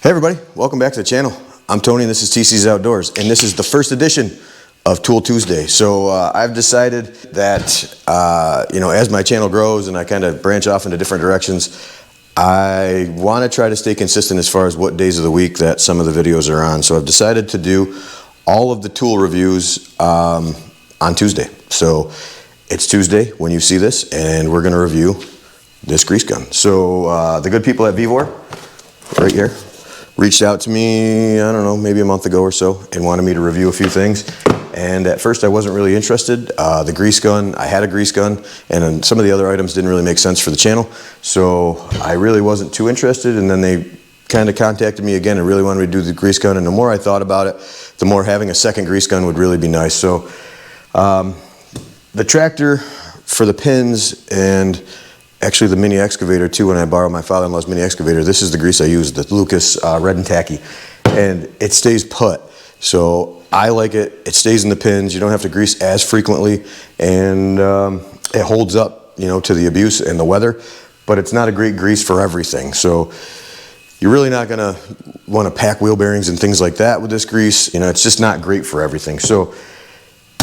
Hey everybody, welcome back to the channel. I'm Tony and this is TC's Outdoors, and this is the first edition of Tool Tuesday. So I've decided that, as my channel grows and I kind of branch off into different directions, I want to try to stay consistent as far as what days of the week that some of the videos are on. So I've decided to do all of the tool reviews on Tuesday. So it's Tuesday when you see this, and we're going to review this grease gun. So the good people at Vevor, right here, reached out to me, I don't know, maybe a month ago or so, and wanted me to review a few things. And at first I wasn't really interested. The grease gun, I had a grease gun, and some of the other items didn't really make sense for the channel. So I really wasn't too interested, and then they kind of contacted me again and really wanted me to do the grease gun. And the more I thought about it, the more having a second grease gun would really be nice. So the tractor for the pins, and actually the mini excavator too, when I borrowed my father-in-law's mini excavator, this is the grease I use, the Lucas Red and Tacky, and it stays put. So I like it. It stays in the pins. You don't have to grease as frequently, and it holds up, to the abuse and the weather, but it's not a great grease for everything. So you're really not gonna want to pack wheel bearings and things like that with this grease. It's just not great for everything. So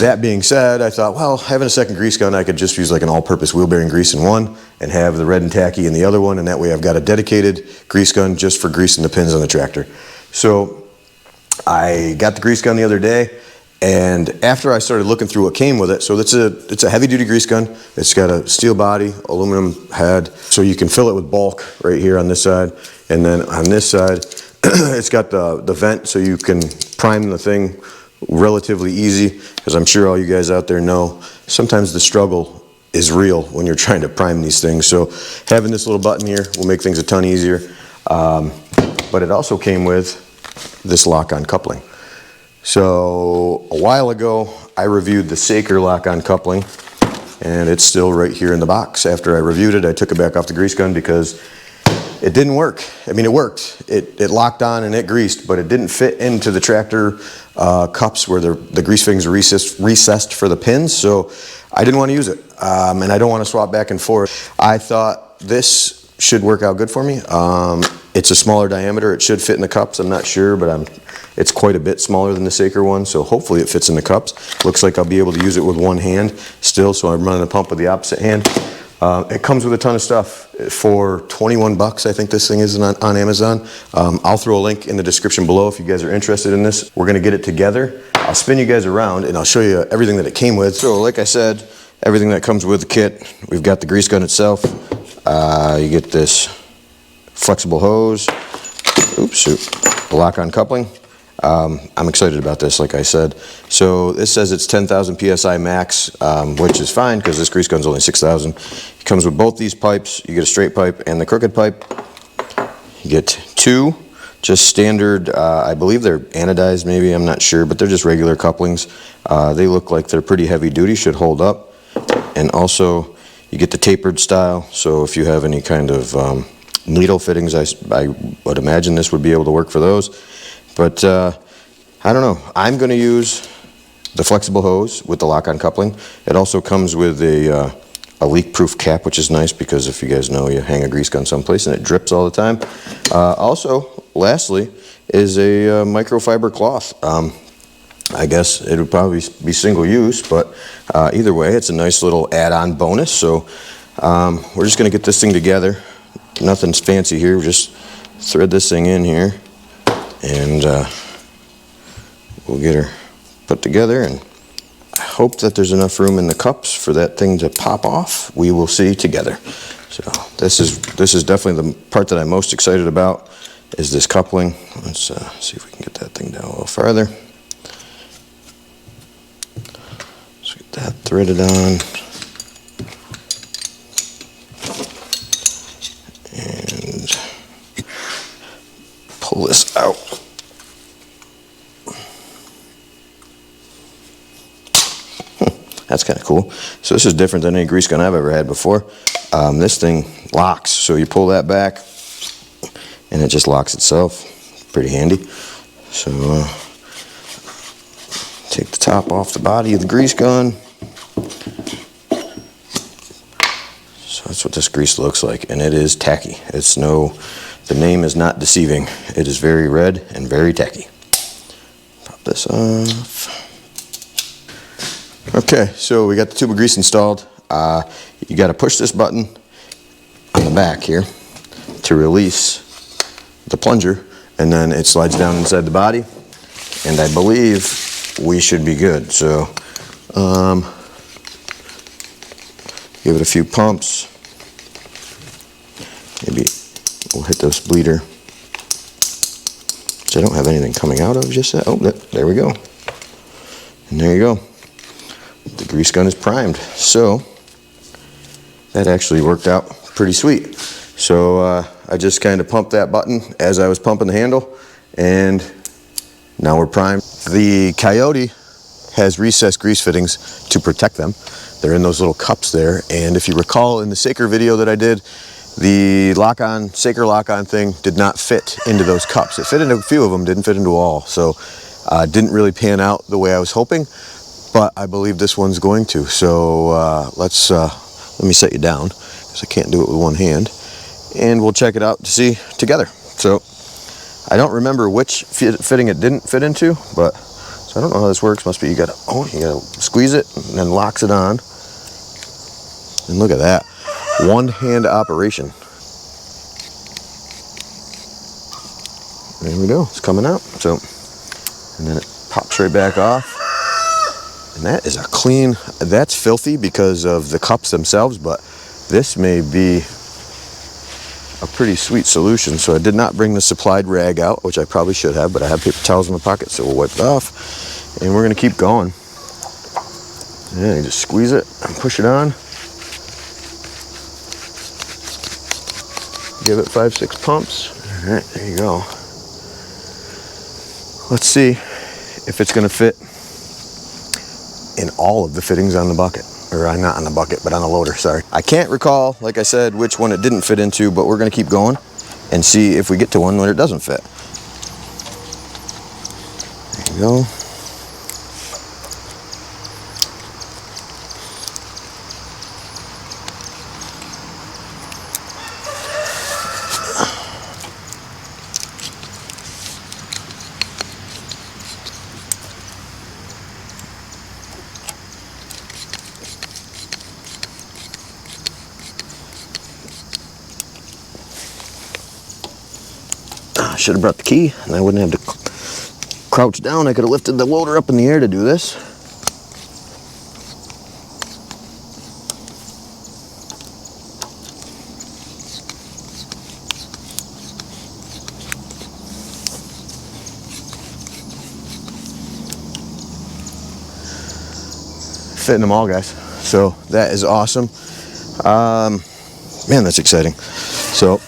that being said, I thought, well, having a second grease gun, I could just use like an all-purpose wheel bearing grease in one and have the Red and Tacky in the other one, and that way I've got a dedicated grease gun just for greasing the pins on the tractor. So I got the grease gun the other day, and after I started looking through what came with it, so it's a heavy-duty grease gun. It's got a steel body, aluminum head, so you can fill it with bulk right here on this side, and then on this side, it's got the vent so you can prime the thing relatively easy, because I'm sure all you guys out there know sometimes the struggle is real when you're trying to prime these things. So having this little button here will make things a ton easier. But it also came with this lock-on coupling. So a while ago I reviewed the Saker lock-on coupling, and it's still right here in the box. After I reviewed it, I took it back off the grease gun because it didn't work. I mean, it worked. It locked on and it greased, but it didn't fit into the tractor cups where the grease fittings are recessed for the pins, so I didn't want to use it. And I don't want to swap back and forth. I thought this should work out good for me. It's a smaller diameter. It should fit in the cups. I'm not sure, but it's quite a bit smaller than the Saker one, so hopefully it fits in the cups. Looks like I'll be able to use it with one hand still, so I'm running the pump with the opposite hand. It comes with a ton of stuff. For 21 bucks, I think this thing is on Amazon. I'll throw a link in the description below if you guys are interested in this. We're gonna get it together. I'll spin you guys around and I'll show you everything that it came with. So like I said, everything that comes with the kit. We've got the grease gun itself. You get this flexible hose. The lock-on coupling. I'm excited about this, like I said. So this says it's 10,000 PSI max, which is fine because this grease gun's only 6,000. It comes with both these pipes. You get a straight pipe and the crooked pipe. You get two, just standard, I believe they're anodized maybe, I'm not sure, but they're just regular couplings. They look like they're pretty heavy duty, should hold up. And also you get the tapered style, so if you have any kind of needle fittings, I would imagine this would be able to work for those. But I don't know. I'm going to use the flexible hose with the lock-on coupling. It also comes with a leak-proof cap, which is nice because if you guys know, you hang a grease gun someplace and it drips all the time. Also, lastly, is a microfiber cloth. I guess it would probably be single use, but either way, it's a nice little add-on bonus. So we're just going to get this thing together. Nothing's fancy here. Just thread this thing in here, and we'll get her put together, and I hope that there's enough room in the cups for that thing to pop off. We will see together. So this is definitely the part that I'm most excited about, is this coupling. Let's see if we can get that thing down a little farther. Let's get that threaded on. And pull this out. That's kind of cool. So this is different than any grease gun I've ever had before. This thing locks, so you pull that back and it just locks itself. Pretty handy. So take the top off the body of the grease gun. So that's what this grease looks like, and it is tacky. It's no The name is not deceiving. It is very red and very tacky. Pop this off. Okay, so we got the tube of grease installed. You got to push this button on the back here to release the plunger, and then it slides down inside the body, and I believe we should be good. So give it a few pumps. Maybe we'll hit this bleeder, which I don't have anything coming out of just yet. Oh, there we go. And there you go. The grease gun is primed. So that actually worked out pretty sweet. So I just kind of pumped that button as I was pumping the handle, and now we're primed. The Kioti has recessed grease fittings to protect them. They're in those little cups there, and if you recall in the Saker video that I did, the lock-on, Saker lock-on thing did not fit into those cups. It fit into a few of them, didn't fit into all. So didn't really pan out the way I was hoping, but I believe this one's going to. So let me set you down, because I can't do it with one hand, and we'll check it out to see together. So I don't remember which fitting it didn't fit into, but so I don't know how this works. Must be you gotta squeeze it and then locks it on. And look at that. One hand operation. There we go, it's coming out. So, and then it pops right back off. And that is a clean, that's filthy because of the cups themselves, but this may be a pretty sweet solution. So I did not bring the supplied rag out, which I probably should have, but I have paper towels in my pocket, so we'll wipe it off. And we're gonna keep going. Yeah, you just squeeze it and push it on. Give it 5-6 pumps. All right, there you go. Let's see if it's gonna fit in all of the fittings on the bucket. Or not on the bucket, but on the loader, sorry. I can't recall, like I said, which one it didn't fit into, but we're gonna keep going and see if we get to one where it doesn't fit. There you go. I should have brought the key, and I wouldn't have to crouch down. I could have lifted the loader up in the air to do this. Fitting them all, guys. So that is awesome. Man, that's exciting. So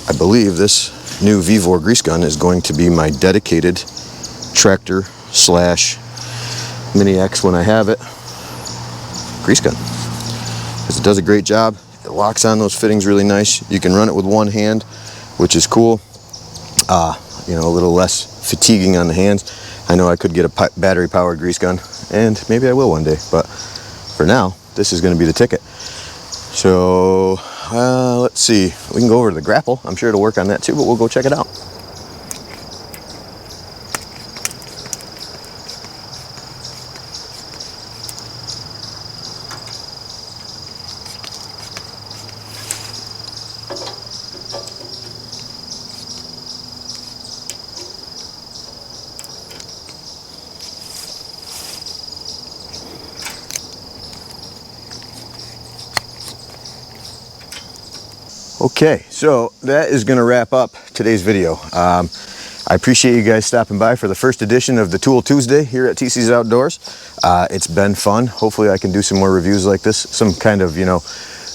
I believe this new Vevor grease gun is going to be my dedicated tractor / Mini X when I have it grease gun, because it does a great job. It locks on those fittings really nice. You can run it with one hand, which is cool. You know, a little less fatiguing on the hands. I know I could get a battery powered grease gun, and maybe I will one day, but for now this is going to be the ticket. So let's see, we can go over to the grapple. I'm sure it'll work on that too, but we'll go check it out. Okay, so that is going to wrap up today's video. I appreciate you guys stopping by for the first edition of the Tool Tuesday here at TC's Outdoors. It's been fun. Hopefully I can do some more reviews like this, some kind of, you know,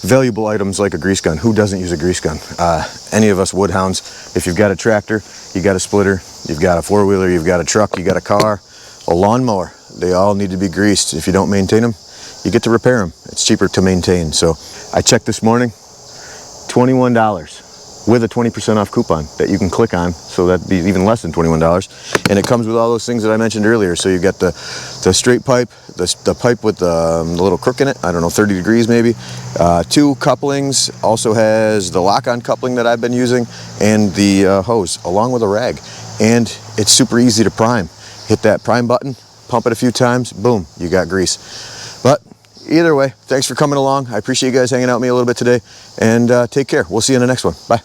valuable items like a grease gun. Who doesn't use a grease gun? Any of us woodhounds. If you've got a tractor, you got a splitter, you've got a four-wheeler, you've got a truck, you got a car, a lawnmower, they all need to be greased. If you don't maintain them, you get to repair them. It's cheaper to maintain. So I checked this morning, $21. with a 20% off coupon that you can click on, so that'd be even less than $21. And it comes with all those things that I mentioned earlier. So you've got the straight pipe, the pipe with the little crook in it, I don't know, 30 degrees maybe. 2 couplings, also has the lock-on coupling that I've been using, and the hose, along with a rag. And it's super easy to prime. Hit that prime button, pump it a few times, boom, you got grease. But either way, thanks for coming along. I appreciate you guys hanging out with me a little bit today, and take care. We'll see you in the next one. Bye.